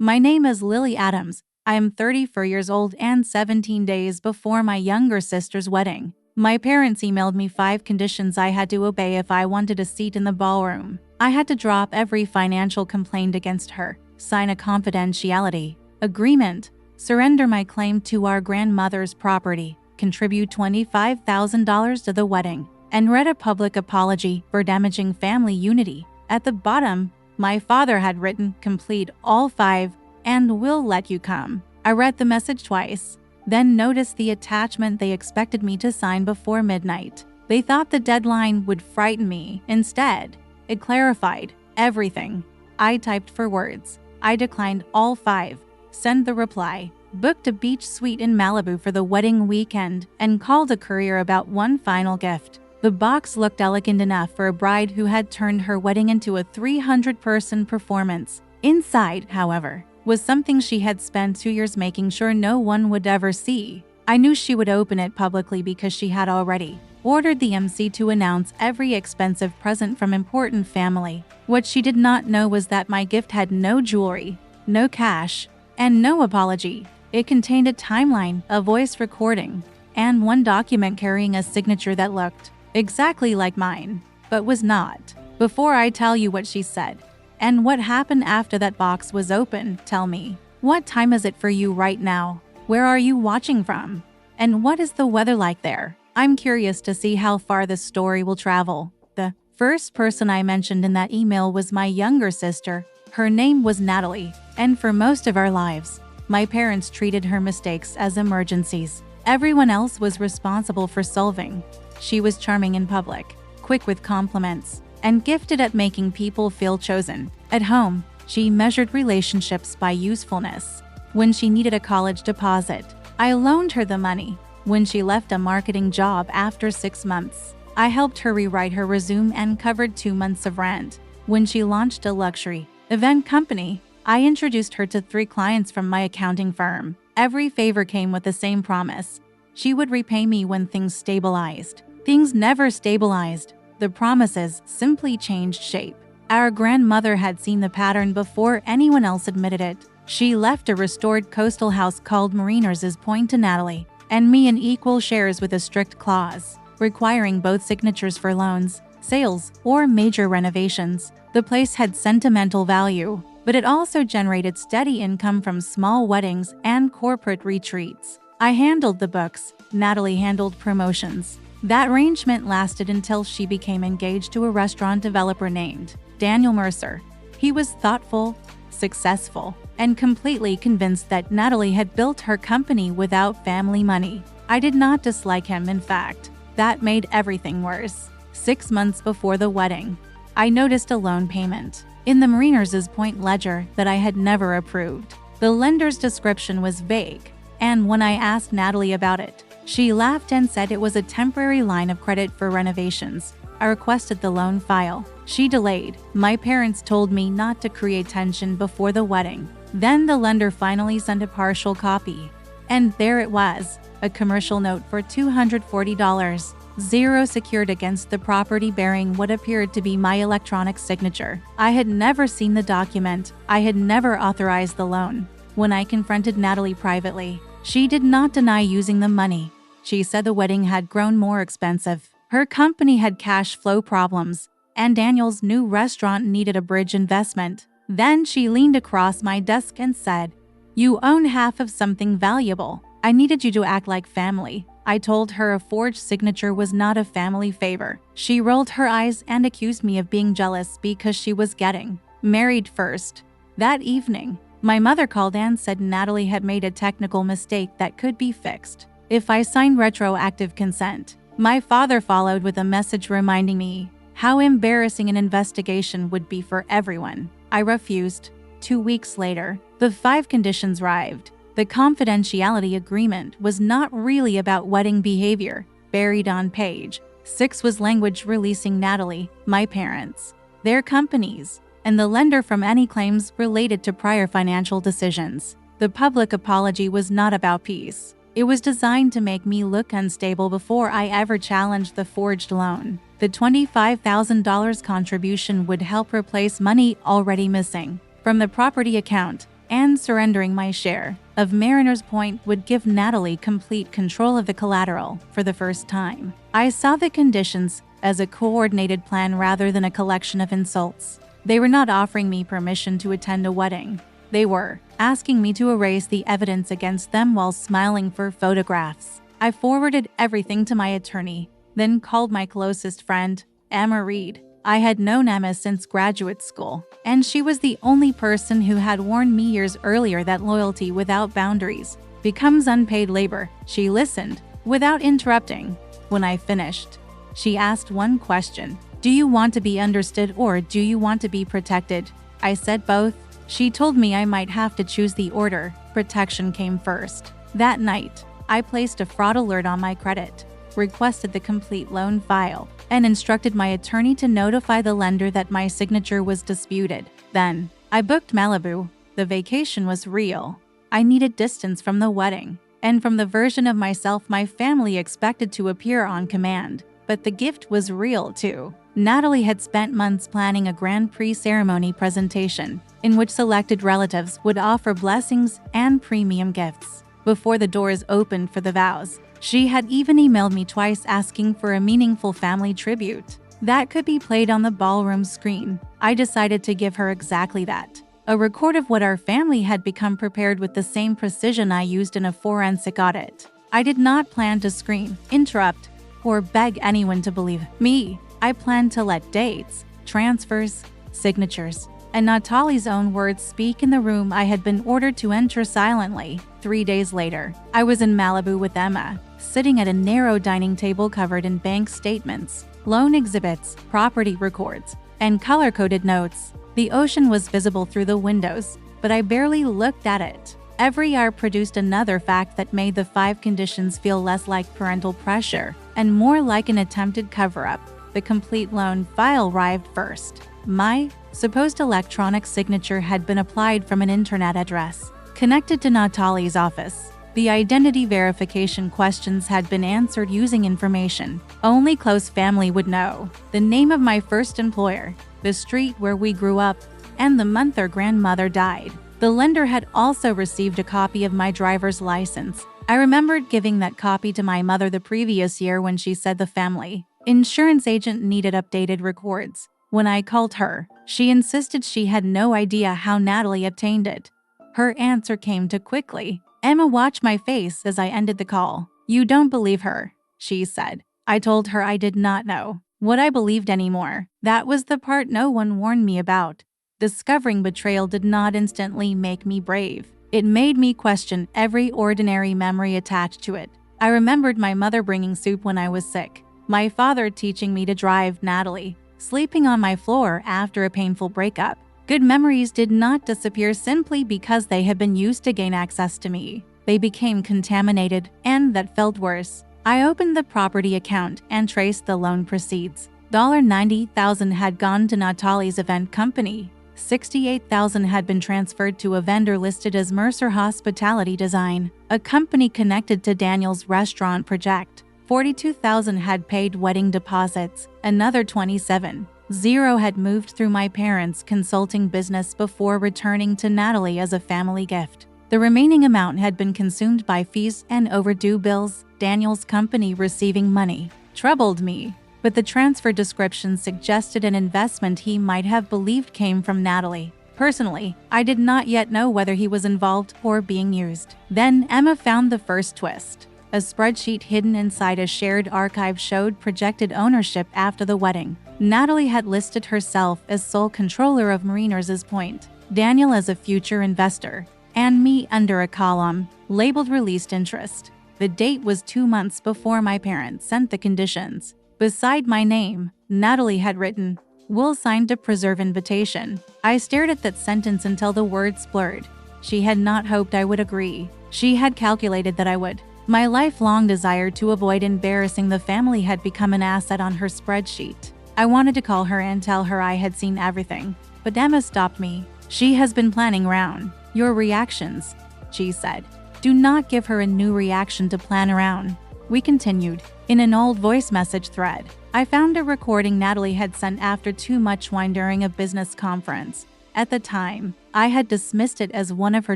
My name is Lily Adams. I am 34 years old and 17 days before my younger sister's wedding. My parents emailed me 5 conditions I had to obey if I wanted a seat in the ballroom. I had to drop every financial complaint against her, sign a confidentiality agreement, surrender my claim to our grandmother's property, contribute $25,000 to the wedding, and read a public apology for damaging family unity. At the bottom, my father had written, "Complete all 5 and we'll let you come." I read the message twice, then noticed the attachment they expected me to sign before midnight. They thought the deadline would frighten me. Instead, it clarified everything. I typed 4 words. I declined all 5, sent the reply, booked a beach suite in Malibu for the wedding weekend, and called a courier about one final gift. The box looked elegant enough for a bride who had turned her wedding into a 300-person performance. Inside, however, was something she had spent 2 years making sure no one would ever see. I knew she would open it publicly because she had already ordered the MC to announce every expensive present from important family. What she did not know was that my gift had no jewelry, no cash, and no apology. It contained a timeline, a voice recording, and one document carrying a signature that looked exactly like mine, but was not. Before I tell you what she said and what happened after that box was opened, tell me, what time is it for you right now? Where are you watching from? And what is the weather like there? I'm curious to see how far this story will travel. The first person I mentioned in that email was my younger sister. Her name was Natalie, and for most of our lives, my parents treated her mistakes as emergencies. Everyone else was responsible for solving. She was charming in public, quick with compliments, and gifted at making people feel chosen. At home, she measured relationships by usefulness. When she needed a college deposit, I loaned her the money. When she left a marketing job after 6 months, I helped her rewrite her resume and covered 2 months of rent. When she launched a luxury event company, I introduced her to 3 clients from my accounting firm. Every favor came with the same promise: she would repay me when things stabilized. Things never stabilized. The promises simply changed shape. Our grandmother had seen the pattern before anyone else admitted it. She left a restored coastal house called Mariner's Point to Natalie and me in equal shares with a strict clause requiring both signatures for loans, sales, or major renovations. The place had sentimental value, but it also generated steady income from small weddings and corporate retreats. I handled the books, Natalie handled promotions. That arrangement lasted until she became engaged to a restaurant developer named Daniel Mercer. He was thoughtful, successful, and completely convinced that Natalie had built her company without family money. I did not dislike him, in fact. That made everything worse. 6 months before the wedding, I noticed a loan payment in the Mariner's Point ledger that I had never approved. The lender's description was vague, and when I asked Natalie about it, she laughed and said it was a temporary line of credit for renovations. I requested the loan file. She delayed. My parents told me not to create tension before the wedding. Then the lender finally sent a partial copy. And there it was, a commercial note for $240, zero secured against the property bearing what appeared to be my electronic signature. I had never seen the document. I had never authorized the loan. When I confronted Natalie privately, she did not deny using the money. She said the wedding had grown more expensive. Her company had cash flow problems, and Daniel's new restaurant needed a bridge investment. Then she leaned across my desk and said, "You own half of something valuable. I needed you to act like family." I told her a forged signature was not a family favor. She rolled her eyes and accused me of being jealous because she was getting married first. That evening, my mother called and said Natalie had made a technical mistake that could be fixed if I signed retroactive consent. My father followed with a message reminding me how embarrassing an investigation would be for everyone. I refused. 2 weeks later, the 5 conditions arrived. The confidentiality agreement was not really about wedding behavior. Buried on page 6 was language releasing Natalie, my parents, their companies, and the lender from any claims related to prior financial decisions. The public apology was not about peace. It was designed to make me look unstable before I ever challenged the forged loan. The $25,000 contribution would help replace money already missing from the property account. and surrendering my share of Mariner's Point would give Natalie complete control of the collateral for the first time. I saw the conditions as a coordinated plan rather than a collection of insults. They were not offering me permission to attend a wedding. They were asking me to erase the evidence against them while smiling for photographs. I forwarded everything to my attorney, then called my closest friend, Emma Reed. I had known Emma since graduate school, and she was the only person who had warned me years earlier that loyalty without boundaries becomes unpaid labor. She listened without interrupting. When I finished, she asked one question: "Do you want to be understood or do you want to be protected?" I said both. She told me I might have to choose the order. Protection came first. That night, I placed a fraud alert on my credit, requested the complete loan file, and instructed my attorney to notify the lender that my signature was disputed. Then, I booked Malibu. The vacation was real. I needed distance from the wedding, and from the version of myself my family expected to appear on command. But the gift was real too. Natalie had spent months planning a grand pre-ceremony presentation in which selected relatives would offer blessings and premium gifts before the doors opened for the vows. She had even emailed me twice asking for a meaningful family tribute that could be played on the ballroom screen. I decided to give her exactly that. A record of what our family had become, prepared with the same precision I used in a forensic audit. I did not plan to scream, interrupt, or beg anyone to believe me. I planned to let dates, transfers, signatures, and Natalie's own words speak in the room I had been ordered to enter silently. 3 days later, I was in Malibu with Emma, sitting at a narrow dining table covered in bank statements, loan exhibits, property records, and color-coded notes. The ocean was visible through the windows, but I barely looked at it. Every hour produced another fact that made the 5 conditions feel less like parental pressure and more like an attempted cover-up. The complete loan file arrived first. My supposed electronic signature had been applied from an internet address connected to Natalie's office. The identity verification questions had been answered using information only close family would know: the name of my first employer, the street where we grew up, and the month our grandmother died. The lender had also received a copy of my driver's license. I remembered giving that copy to my mother the previous year when she said the family insurance agent needed updated records. When I called her, she insisted she had no idea how Natalie obtained it. Her answer came too quickly. Emma watched my face as I ended the call. "You don't believe her," she said. I told her I did not know what I believed anymore. That was the part no one warned me about. Discovering betrayal did not instantly make me brave. It made me question every ordinary memory attached to it. I remembered my mother bringing soup when I was sick, my father teaching me to drive, Natalie sleeping on my floor after a painful breakup. Good memories did not disappear simply because they had been used to gain access to me. They became contaminated, and that felt worse. I opened the property account and traced the loan proceeds. $90,000 had gone to Natalie's event company. $68,000 had been transferred to a vendor listed as Mercer Hospitality Design, a company connected to Daniel's restaurant project. $42,000 had paid wedding deposits. Another $27,000 had moved through my parents' consulting business before returning to Natalie as a family gift. The remaining amount had been consumed by fees and overdue bills. Daniel's company receiving money troubled me, but the transfer description suggested an investment he might have believed came from Natalie. Personally, I did not yet know whether he was involved or being used. Then Emma found the first twist. A spreadsheet hidden inside a shared archive showed projected ownership after the wedding. Natalie had listed herself as sole controller of Mariner's Point, Daniel as a future investor, and me under a column labeled released interest. The date was 2 months before my parents sent the conditions. Beside my name, Natalie had written, "Will sign to preserve invitation." I stared at that sentence until the words blurred. She had not hoped I would agree. She had calculated that I would. My lifelong desire to avoid embarrassing the family had become an asset on her spreadsheet. I wanted to call her and tell her I had seen everything, but Emma stopped me. "She has been planning around your reactions," she said. "Do not give her a new reaction to plan around." We continued. In an old voice message thread, I found a recording Natalie had sent after too much wine during a business conference. At the time, I had dismissed it as one of her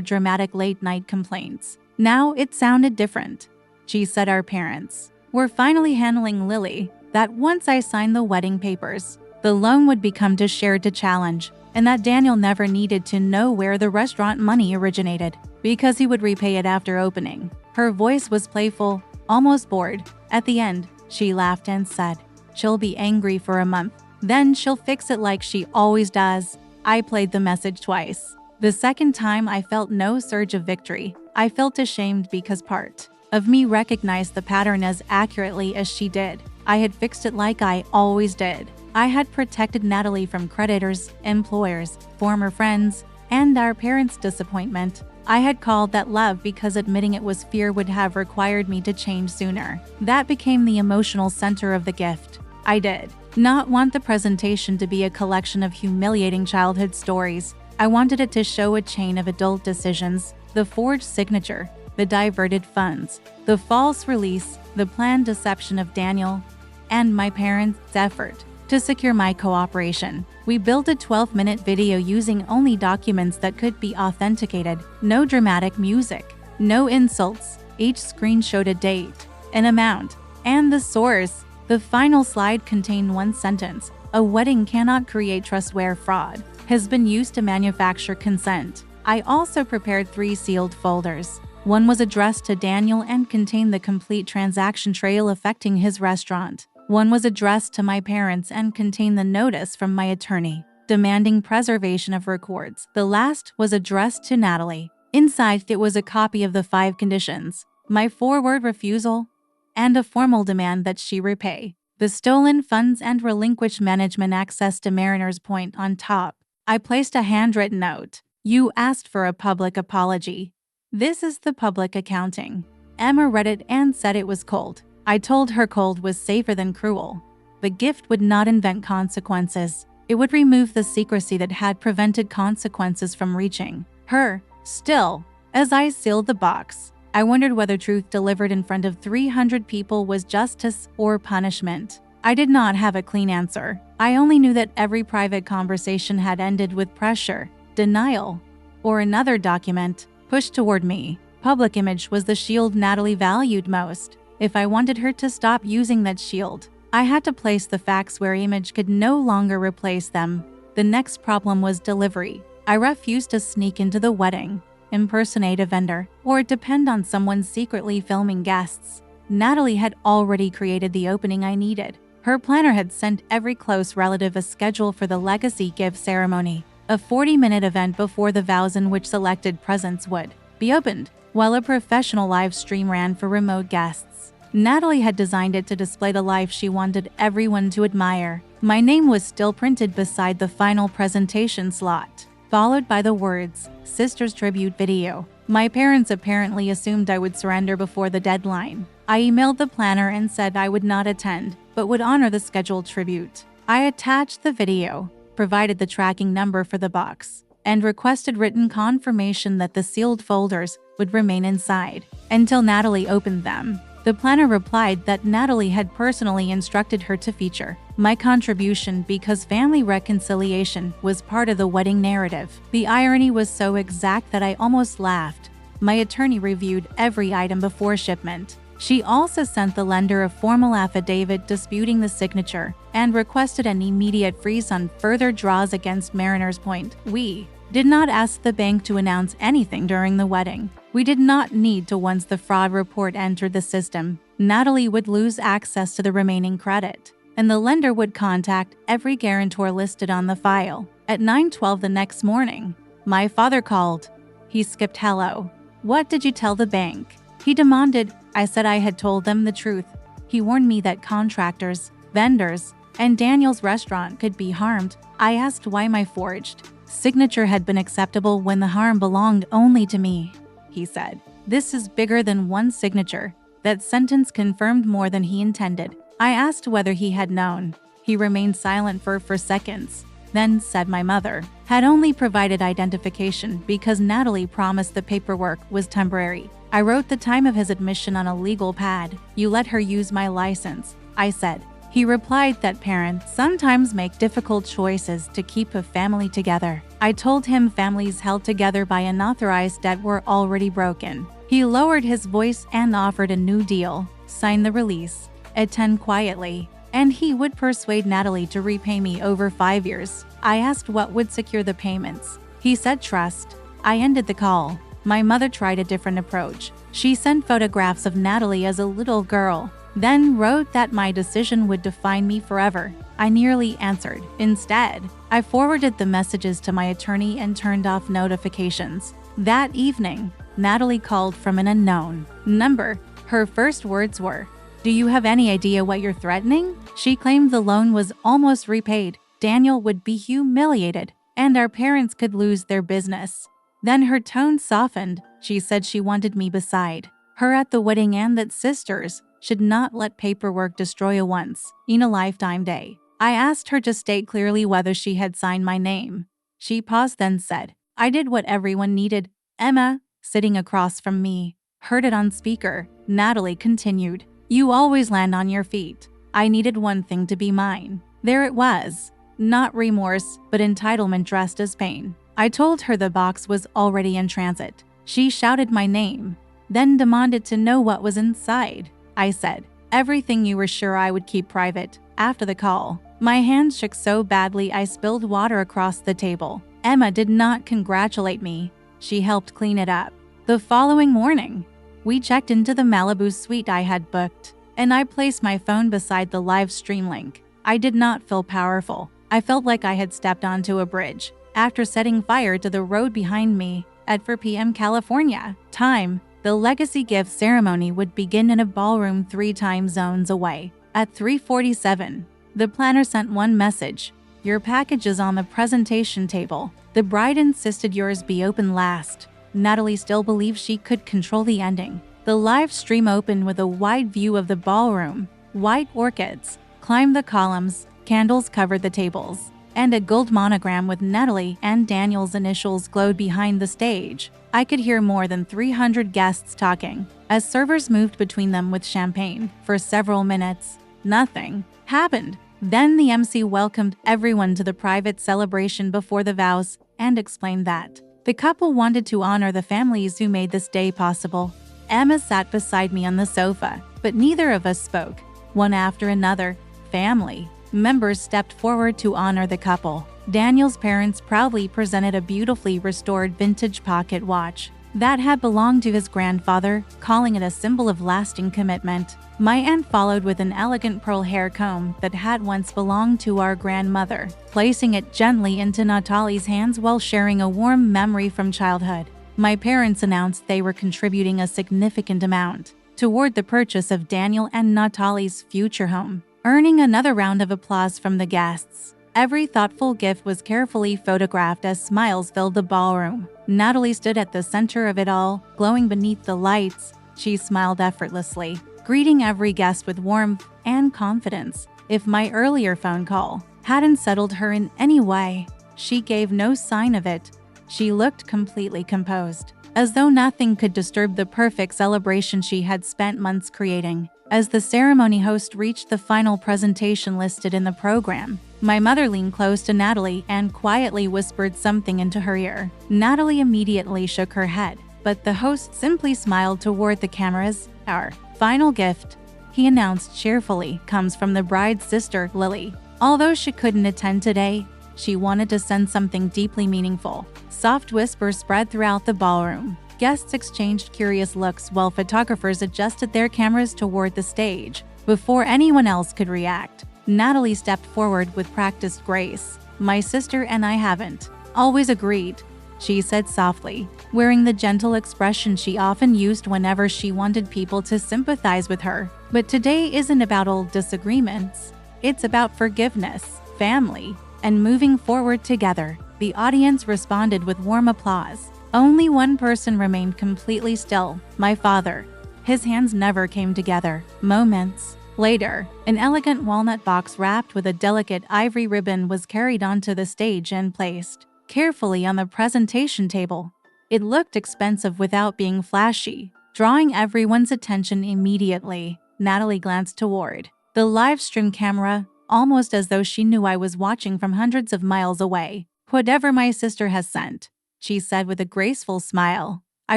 dramatic late-night complaints. Now it sounded different. She said our parents were finally handling Lily, that once I signed the wedding papers, the loan would become to share to challenge, and that Daniel never needed to know where the restaurant money originated, because he would repay it after opening. Her voice was playful, almost bored. At the end, she laughed and said, "She'll be angry for a month. Then she'll fix it like she always does." I played the message twice. The second time I felt no surge of victory. I felt ashamed because part of me recognized the pattern as accurately as she did. I had fixed it like I always did. I had protected Natalie from creditors, employers, former friends, and our parents' disappointment. I had called that love because admitting it was fear would have required me to change sooner. That became the emotional center of the gift. I did not want the presentation to be a collection of humiliating childhood stories. I wanted it to show a chain of adult decisions: the forged signature, the diverted funds, the false release, the planned deception of Daniel, and my parents' effort to secure my cooperation. We built a 12-minute video using only documents that could be authenticated. No dramatic music, no insults. Each screen showed a date, an amount, and the source. The final slide contained one sentence: "A wedding cannot create trust where fraud has been used to manufacture consent." I also prepared 3 sealed folders. One was addressed to Daniel and contained the complete transaction trail affecting his restaurant. One was addressed to my parents and contained the notice from my attorney, demanding preservation of records. The last was addressed to Natalie. Inside it was a copy of the 5 conditions, my forward refusal, and a formal demand that she repay the stolen funds and relinquish management access to Mariner's Point on top. I placed a handwritten note. "You asked for a public apology. This is the public accounting." Emma read it and said it was cold. I told her cold was safer than cruel. The gift would not invent consequences. It would remove the secrecy that had prevented consequences from reaching her. Still, as I sealed the box, I wondered whether truth delivered in front of 300 people was justice or punishment. I did not have a clean answer. I only knew that every private conversation had ended with pressure, denial, or another document pushed toward me. Public image was the shield Natalie valued most. If I wanted her to stop using that shield, I had to place the facts where image could no longer replace them. The next problem was delivery. I refused to sneak into the wedding, impersonate a vendor, or depend on someone secretly filming guests. Natalie had already created the opening I needed. Her planner had sent every close relative a schedule for the legacy gift ceremony, a 40-minute event before the vows in which selected presents would be opened, while a professional live stream ran for remote guests. Natalie had designed it to display the life she wanted everyone to admire. My name was still printed beside the final presentation slot, followed by the words, "Sisters Tribute Video." My parents apparently assumed I would surrender before the deadline. I emailed the planner and said I would not attend, but would honor the scheduled tribute. I attached the video, provided the tracking number for the box, and requested written confirmation that the sealed folders would remain inside until Natalie opened them. The planner replied that Natalie had personally instructed her to feature my contribution because family reconciliation was part of the wedding narrative. The irony was so exact that I almost laughed. My attorney reviewed every item before shipment. She also sent the lender a formal affidavit disputing the signature and requested an immediate freeze on further draws against Mariner's Point. We did not ask the bank to announce anything during the wedding. We did not need to once the fraud report entered the system. Natalie would lose access to the remaining credit, and the lender would contact every guarantor listed on the file. At 9:12 the next morning, my father called. He skipped hello. "What did you tell the bank?" he demanded. I said I had told them the truth. He warned me that contractors, vendors, and Daniel's restaurant could be harmed. I asked why my forged signature had been acceptable when the harm belonged only to me. He said, "This is bigger than one signature." That sentence confirmed more than he intended. I asked whether he had known. He remained silent for seconds, then said my mother had only provided identification because Natalie promised the paperwork was temporary. I wrote the time of his admission on a legal pad. "You let her use my license," I said. He replied that parents sometimes make difficult choices to keep a family together. I told him families held together by unauthorized debt were already broken. He lowered his voice and offered a new deal: sign the release, attend quietly, and he would persuade Natalie to repay me over 5 years. I asked what would secure the payments. He said trust. I ended the call. My mother tried a different approach. She sent photographs of Natalie as a little girl, then wrote that my decision would define me forever. I nearly answered. Instead, I forwarded the messages to my attorney and turned off notifications. That evening, Natalie called from an unknown number. Her first words were, "Do you have any idea what you're threatening?" She claimed the loan was almost repaid, Daniel would be humiliated, and our parents could lose their business. Then her tone softened. She said she wanted me beside her at the wedding and that sisters should not let paperwork destroy a once-in-a-lifetime day. I asked her to state clearly whether she had signed my name. She paused, then said, "I did what everyone needed." Emma, sitting across from me, heard it on speaker. Natalie continued, "You always land on your feet. I needed one thing to be mine." There it was. Not remorse, but entitlement dressed as pain. I told her the box was already in transit. She shouted my name, then demanded to know what was inside. I said, "Everything you were sure I would keep private." After the call, my hands shook so badly I spilled water across the table. Emma did not congratulate me. She helped clean it up. The following morning, we checked into the Malibu suite I had booked, and I placed my phone beside the live stream link. I did not feel powerful. I felt like I had stepped onto a bridge after setting fire to the road behind me at 4 p.m. California time. The legacy gift ceremony would begin in a ballroom 3 time zones away. At 3:47, the planner sent one message: "Your package is on the presentation table." The bride insisted yours be open last. Natalie still believed she could control the ending. The live stream opened with a wide view of the ballroom. White orchids climbed the columns, candles covered the tables, and a gold monogram with Natalie and Daniel's initials glowed behind the stage. I could hear more than 300 guests talking as servers moved between them with champagne. For several minutes, nothing happened. Then the MC welcomed everyone to the private celebration before the vows and explained that the couple wanted to honor the families who made this day possible. Emma sat beside me on the sofa, but neither of us spoke. One after another, family members stepped forward to honor the couple. Daniel's parents proudly presented a beautifully restored vintage pocket watch that had belonged to his grandfather, calling it a symbol of lasting commitment. My aunt followed with an elegant pearl hair comb that had once belonged to our grandmother, placing it gently into Natalie's hands while sharing a warm memory from childhood. My parents announced they were contributing a significant amount toward the purchase of Daniel and Natalie's future home, earning another round of applause from the guests. Every thoughtful gift was carefully photographed as smiles filled the ballroom. Natalie stood at the center of it all, glowing beneath the lights. She smiled effortlessly, greeting every guest with warmth and confidence. If my earlier phone call hadn't settled her in any way, she gave no sign of it. She looked completely composed, as though nothing could disturb the perfect celebration she had spent months creating. As the ceremony host reached the final presentation listed in the program, my mother leaned close to Natalie and quietly whispered something into her ear. Natalie immediately shook her head, but the host simply smiled toward the cameras. "Our final gift," he announced cheerfully, "comes from the bride's sister, Lily. Although she couldn't attend today, she wanted to send something deeply meaningful." Soft whispers spread throughout the ballroom. Guests exchanged curious looks while photographers adjusted their cameras toward the stage. Before anyone else could react, Natalie stepped forward with practiced grace. "My sister and I haven't always agreed," she said softly, wearing the gentle expression she often used whenever she wanted people to sympathize with her. "But today isn't about old disagreements. It's about forgiveness, family, and moving forward together." The audience responded with warm applause. Only one person remained completely still: my father. His hands never came together. Moments later, an elegant walnut box wrapped with a delicate ivory ribbon was carried onto the stage and placed carefully on the presentation table. It looked expensive without being flashy, drawing everyone's attention immediately. Natalie glanced toward the live stream camera, almost as though she knew I was watching from hundreds of miles away. "Whatever my sister has sent," she said with a graceful smile. "I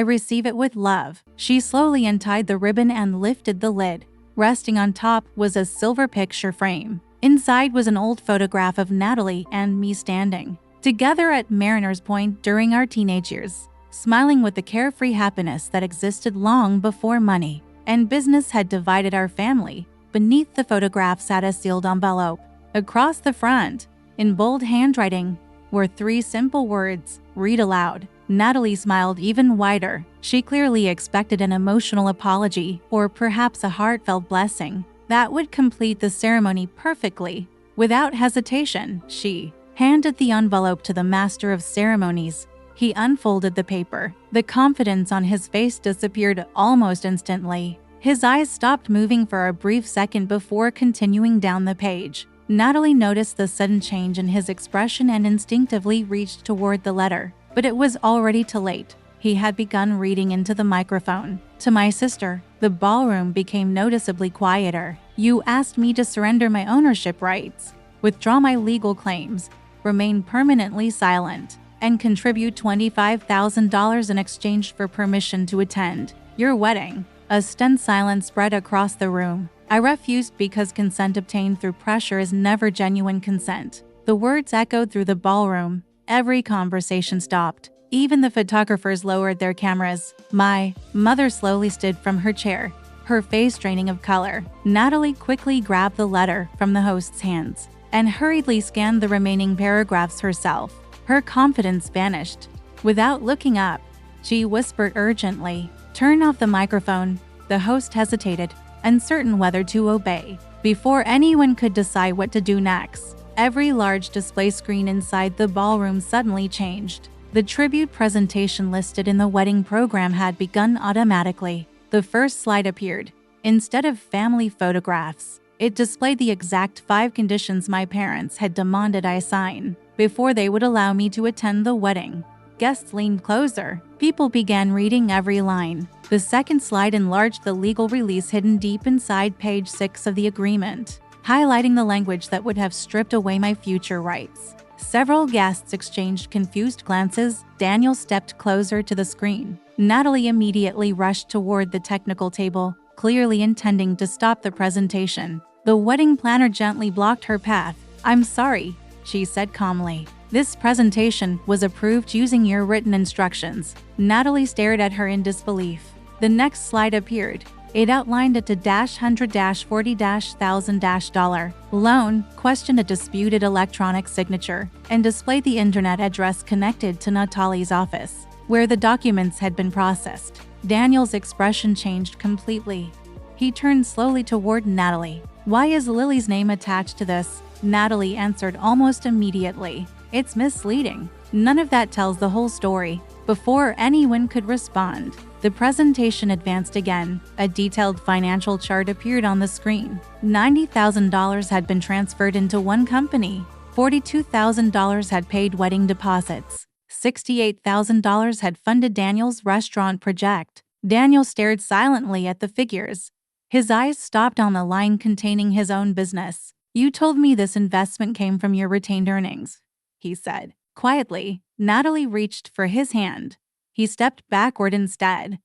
receive it with love." She slowly untied the ribbon and lifted the lid. Resting on top was a silver picture frame. Inside was an old photograph of Natalie and me standing together at Mariner's Point during our teenage years, smiling with the carefree happiness that existed long before money and business had divided our family. Beneath the photograph sat a sealed envelope. Across the front, in bold handwriting, were 3 simple words, "Read aloud." Natalie smiled even wider. She clearly expected an emotional apology or perhaps a heartfelt blessing that would complete the ceremony perfectly. Without hesitation, she handed the envelope to the master of ceremonies. He unfolded the paper. The confidence on his face disappeared almost instantly. His eyes stopped moving for a brief second before continuing down the page. Natalie noticed the sudden change in his expression and instinctively reached toward the letter. But it was already too late. He had begun reading into the microphone. "To my sister." The ballroom became noticeably quieter. "You asked me to surrender my ownership rights, withdraw my legal claims, remain permanently silent, and contribute $25,000 in exchange for permission to attend your wedding." A stunned silence spread across the room. "I refused because consent obtained through pressure is never genuine consent." The words echoed through the ballroom. Every conversation stopped. Even the photographers lowered their cameras. My mother slowly stood from her chair, her face draining of color. Natalie quickly grabbed the letter from the host's hands and hurriedly scanned the remaining paragraphs herself. Her confidence vanished. Without looking up, she whispered urgently, "Turn off the microphone." The host hesitated, uncertain whether to obey. Before anyone could decide what to do next, every large display screen inside the ballroom suddenly changed. The tribute presentation listed in the wedding program had begun automatically. The first slide appeared. Instead of family photographs, it displayed the exact 5 conditions my parents had demanded I sign before they would allow me to attend the wedding. Guests leaned closer. People began reading every line. The second slide enlarged the legal release hidden deep inside page 6 of the agreement, highlighting the language that would have stripped away my future rights. Several guests exchanged confused glances. Daniel stepped closer to the screen. Natalie immediately rushed toward the technical table, clearly intending to stop the presentation. The wedding planner gently blocked her path. "I'm sorry," she said calmly. "This presentation was approved using your written instructions." Natalie stared at her in disbelief. The next slide appeared. It outlined a $100-40-1000 loan, questioned a disputed electronic signature, and displayed the internet address connected to Natalie's office, where the documents had been processed. Daniel's expression changed completely. He turned slowly toward Natalie. "Why is Lily's name attached to this?" Natalie answered almost immediately. "It's misleading. None of that tells the whole story." Before anyone could respond, the presentation advanced again. A detailed financial chart appeared on the screen. $90,000 had been transferred into one company. $42,000 had paid wedding deposits. $68,000 had funded Daniel's restaurant project. Daniel stared silently at the figures. His eyes stopped on the line containing his own business. "You told me this investment came from your retained earnings," he said. Quietly, Natalie reached for his hand. He stepped backward instead.